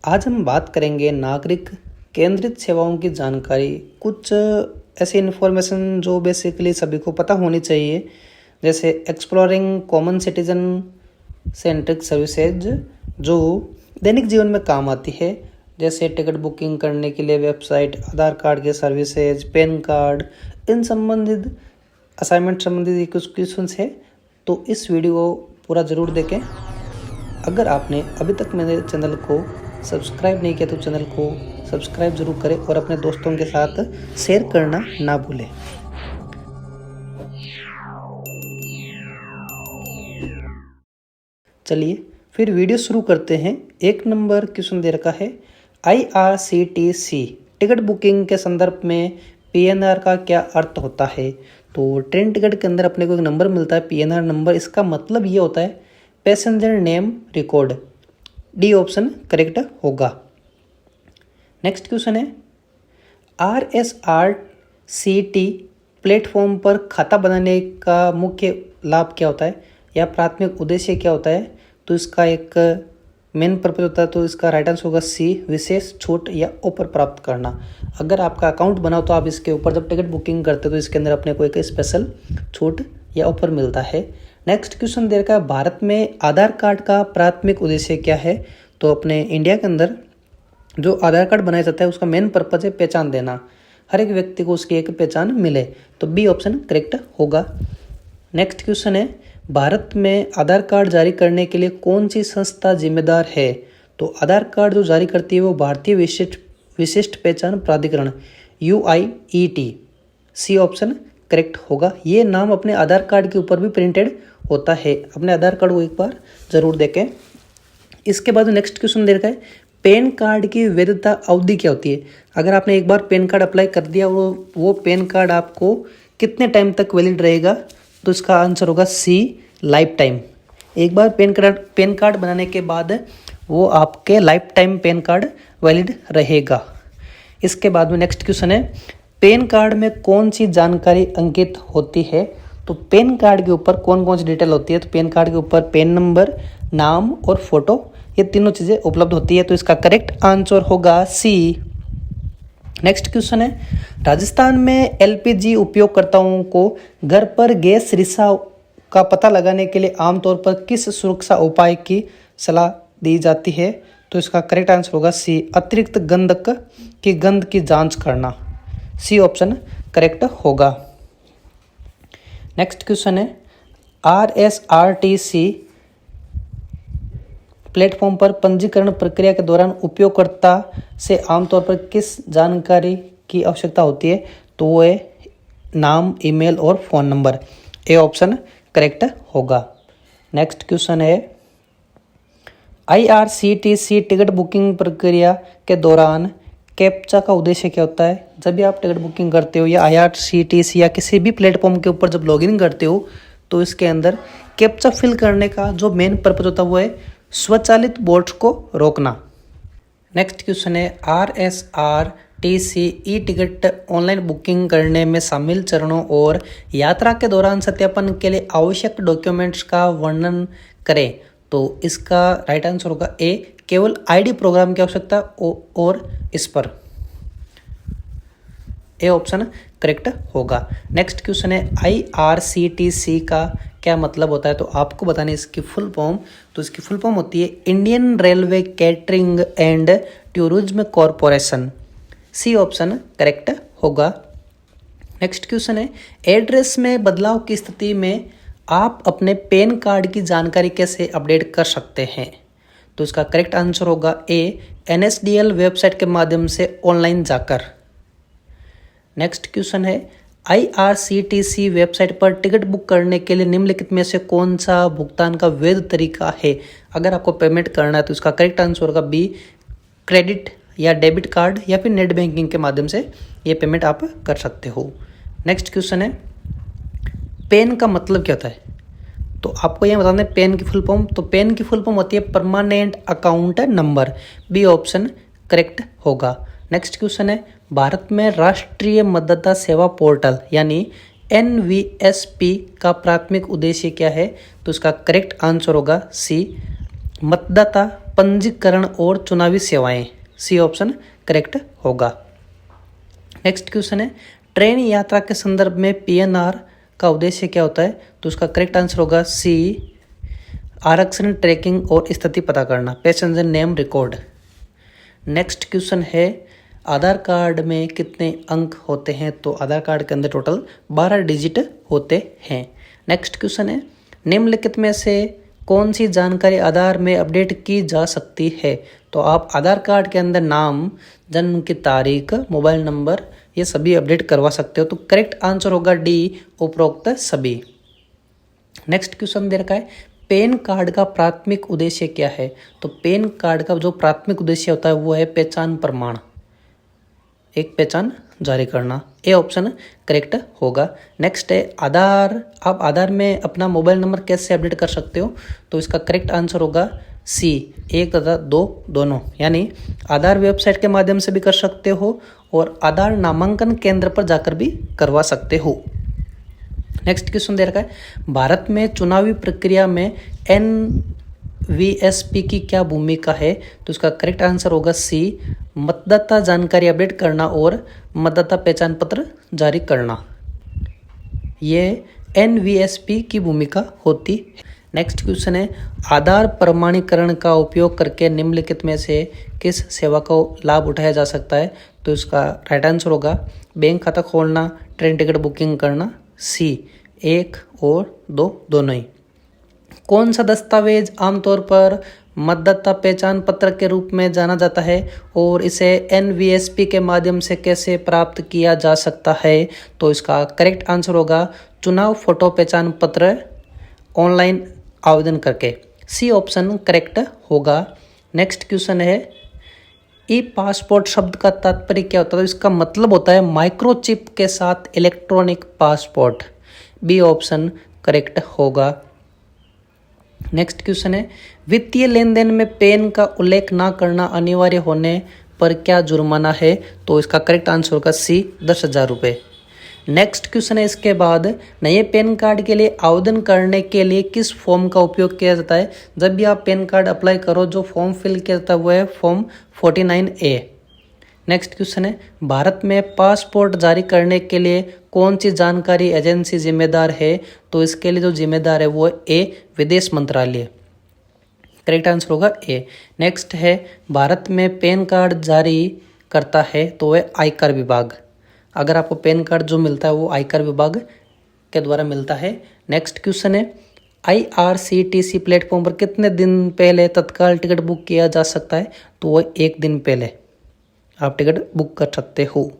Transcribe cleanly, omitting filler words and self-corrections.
आज हम बात करेंगे नागरिक केंद्रित सेवाओं की जानकारी। कुछ ऐसी इन्फॉर्मेशन जो बेसिकली सभी को पता होनी चाहिए, जैसे exploring common citizen centric services जो दैनिक जीवन में काम आती है, जैसे टिकट बुकिंग करने के लिए वेबसाइट, आधार कार्ड के सर्विसेज, पैन कार्ड, इन संबंधित असाइनमेंट संबंधित कुछ क्वेश्चंस है। तो इस वीडियो को पूरा ज़रूर देखें। अगर आपने अभी तक मेरे चैनल को सब्सक्राइब नहीं किया तो चैनल को सब्सक्राइब जरूर करें और अपने दोस्तों के साथ शेयर करना ना भूलें। चलिए फिर वीडियो शुरू करते हैं। 1 नंबर क्वेश्चन दे रखा है, IRCTC टिकट बुकिंग के संदर्भ में PNR का क्या अर्थ होता है। तो ट्रेन टिकट के अंदर अपने को एक नंबर मिलता है PNR नंबर। इसका मतलब ये होता है passenger name record. D option correct होगा। नेक्स्ट क्वेश्चन है, RSRCT प्लेटफॉर्म पर खाता बनाने का मुख्य लाभ क्या होता है या प्राथमिक उद्देश्य क्या होता है। तो इसका एक मेन पर्पज होता है, तो इसका राइट आंसर होगा सी, विशेष छूट या ऑफर प्राप्त करना। अगर आपका अकाउंट बनाओ तो आप इसके ऊपर जब टिकट बुकिंग करते हो तो इसके अंदर अपने को एक स्पेशल छूट या ऑफर मिलता है। नेक्स्ट क्वेश्चन दे रखा है, भारत में आधार कार्ड का प्राथमिक उद्देश्य क्या है। तो अपने इंडिया के अंदर जो आधार कार्ड बनाया जाता है उसका मेन पर्पज है पहचान देना, हर एक व्यक्ति को उसकी एक पहचान मिले। तो बी ऑप्शन करेक्ट होगा। नेक्स्ट क्वेश्चन है, भारत में आधार कार्ड जारी करने के लिए कौन सी संस्था जिम्मेदार है। तो आधार कार्ड जो जारी करती है वो भारतीय विशिष्ट पहचान प्राधिकरण UIET। सी ऑप्शन करेक्ट होगा। ये नाम अपने आधार कार्ड के ऊपर भी प्रिंटेड होता है। अपने आधार कार्ड को एक बार जरूर देखें। इसके बाद नेक्स्ट क्वेश्चन दे रखा है, पैन कार्ड की वैधता अवधि क्या होती है। अगर आपने एक बार पैन कार्ड अप्लाई कर दिया वो पैन कार्ड आपको कितने टाइम तक वैलिड रहेगा। तो इसका आंसर होगा सी, लाइफ टाइम। एक बार पैन कार्ड बनाने के बाद वो आपके life time pan card valid रहेगा। इसके बाद में नेक्स्ट क्वेश्चन है, पैन कार्ड में कौन सी जानकारी अंकित होती है। तो पैन कार्ड के ऊपर कौन कौन सी डिटेल होती है। तो पैन कार्ड के ऊपर पैन नंबर, नाम और फोटो, ये तीनों चीज़ें उपलब्ध होती है। तो इसका करेक्ट आंसर होगा सी। नेक्स्ट क्वेश्चन है, राजस्थान में LPG उपयोगकर्ताओं को घर पर गैस रिसाव का पता लगाने के लिए आमतौर पर किस सुरक्षा उपाय की सलाह दी जाती है। तो इसका करेक्ट आंसर होगा सी, अतिरिक्त गंधक की गंध की जांच करना। सी ऑप्शन करेक्ट होगा। नेक्स्ट क्वेश्चन है, RSRTC प्लेटफॉर्म पर पंजीकरण प्रक्रिया के दौरान उपयोगकर्ता से आमतौर पर किस जानकारी की आवश्यकता होती है। तो वो है नाम, ईमेल और phone number. A option correct होगा। नेक्स्ट क्वेश्चन है, IRCTC टिकट बुकिंग प्रक्रिया के दौरान कैप्चा का उद्देश्य क्या होता है। जब भी आप टिकट बुकिंग करते हो या IRCTC या किसी भी प्लेटफॉर्म के ऊपर जब लॉगिन करते हो तो इसके अंदर कैप्चा फिल करने का जो मेन पर्पज होता है वो है स्वचालित बोट्स को रोकना। नेक्स्ट क्वेश्चन है, RSRTC e ticket online booking करने में शामिल चरणों और यात्रा के दौरान सत्यापन के लिए आवश्यक डॉक्यूमेंट्स का वर्णन करें। तो इसका राइट आंसर होगा ए, केवल ID प्रोग्राम की आवश्यकता और इस पर। ए ऑप्शन करेक्ट होगा। नेक्स्ट क्वेश्चन है, IRCTC का क्या मतलब होता है। तो आपको बताने इसकी फुल फॉर्म। तो इसकी फुल फॉर्म होती है Indian Railway Catering and Tourism Corporation. C option correct होगा। नेक्स्ट क्वेश्चन है, एड्रेस में बदलाव की स्थिति में आप अपने पैन कार्ड की जानकारी कैसे अपडेट कर सकते हैं। तो इसका करेक्ट आंसर होगा ए, NSDL वेबसाइट के माध्यम से ऑनलाइन जाकर। नेक्स्ट क्वेश्चन है, IRCTC वेबसाइट पर टिकट बुक करने के लिए निम्नलिखित में से कौन सा भुगतान का वैध तरीका है। अगर आपको पेमेंट करना है तो इसका करेक्ट आंसर होगा बी, क्रेडिट या डेबिट कार्ड या फिर नेट बैंकिंग के माध्यम से ये पेमेंट आप कर सकते हो। नेक्स्ट क्वेश्चन है, पैन का मतलब क्या होता है। तो आपको यह बताना है पैन की फुल फॉर्म। तो पैन की फुल फॉर्म होती है permanent account number. B option correct होगा। नेक्स्ट क्वेश्चन है, भारत में राष्ट्रीय मतदाता सेवा पोर्टल यानी NVSP का प्राथमिक उद्देश्य क्या है। तो इसका करेक्ट आंसर होगा सी, मतदाता पंजीकरण और चुनावी सेवाएं, सी ऑप्शन करेक्ट होगा। नेक्स्ट क्वेश्चन है ट्रेन यात्रा के संदर्भ में पीएनआर का उद्देश्य क्या होता है? तो उसका करेक्ट आंसर होगा सी, आरक्षण ट्रैकिंग और स्थिति पता करना, passenger name record. Next question है आधार कार्ड में कितने अंक होते हैं? तो आधार कार्ड के अंदर टोटल 12 डिजिट होते हैं। नेक्स्ट क्वेश्चन है निम्नलिखित में से कौन सी जानकारी आधार में अपडेट की जा सकती है? तो आप आधार कार्ड के अंदर नाम, जन्म की तारीख, मोबाइल नंबर ये सभी अपडेट करवा सकते हो। तो करेक्ट आंसर होगा डी, उपरोक्त सभी। नेक्स्ट क्वेश्चन दे रखा है पैन कार्ड का प्राथमिक उद्देश्य क्या है? तो पैन कार्ड का जो प्राथमिक उद्देश्य होता है वो है पहचान प्रमाण, एक पहचान जारी करना, ए ऑप्शन करेक्ट होगा। नेक्स्ट है आधार, आप आधार में अपना मोबाइल नंबर कैसे अपडेट कर सकते हो? तो इसका करेक्ट आंसर होगा सी, 1 तथा 2 दोनों, यानी आधार वेबसाइट के माध्यम से भी कर सकते हो और आधार नामांकन केंद्र पर जाकर भी करवा सकते हो। नेक्स्ट क्वेश्चन दे रखा है भारत में चुनावी प्रक्रिया में एनवीएसपी की क्या भूमिका है? तो इसका करेक्ट आंसर होगा सी, मतदाता जानकारी अपडेट करना और मतदाता पहचान पत्र जारी करना, ये एनवीएसपी की भूमिका होती है। नेक्स्ट क्वेश्चन है आधार प्रमाणीकरण का उपयोग करके निम्नलिखित में से किस सेवा का लाभ उठाया जा सकता है? तो इसका राइट आंसर होगा बैंक खाता खोलना, ट्रेन टिकट बुकिंग करना, सी, 1 और 2 दोनों ही। कौन सा दस्तावेज आमतौर पर मतदाता पहचान पत्र के रूप में जाना जाता है और इसे एनवीएसपी के माध्यम से कैसे प्राप्त किया जा सकता है? तो इसका करेक्ट आंसर होगा चुनाव फोटो पहचान पत्र ऑनलाइन आवेदन करके, सी ऑप्शन करेक्ट होगा। नेक्स्ट क्वेश्चन है ई पासपोर्ट शब्द का तात्पर्य क्या होता है? तो इसका मतलब होता है माइक्रोचिप के साथ electronic passport, B option correct होगा। नेक्स्ट क्वेश्चन है वित्तीय लेन देन में पैन का उल्लेख ना करना अनिवार्य होने पर क्या जुर्माना है? तो इसका करेक्ट आंसर होगा सी, 10,000 रुपये। नेक्स्ट क्वेश्चन है इसके बाद नए पैन कार्ड के लिए आवेदन करने के लिए किस फॉर्म का उपयोग किया जाता है? जब भी आप पैन कार्ड अप्लाई करो जो फॉर्म फिल किया जाता है वो है फॉर्म 49A। नेक्स्ट क्वेश्चन है भारत में पासपोर्ट जारी करने के लिए कौन सी जानकारी एजेंसी जिम्मेदार है? तो इसके लिए जो जिम्मेदार है वो है ए, विदेश मंत्रालय, करेक्ट आंसर होगा ए। नेक्स्ट है भारत में पैन कार्ड जारी करता है तो वह आयकर विभाग, अगर आपको पैन कार्ड जो मिलता है वो आयकर विभाग के द्वारा मिलता है। नेक्स्ट क्वेश्चन है IRCTC प्लेटफॉर्म पर कितने दिन पहले तत्काल टिकट बुक किया जा सकता है? तो वो 1 दिन पहले आप टिकट बुक कर सकते हो।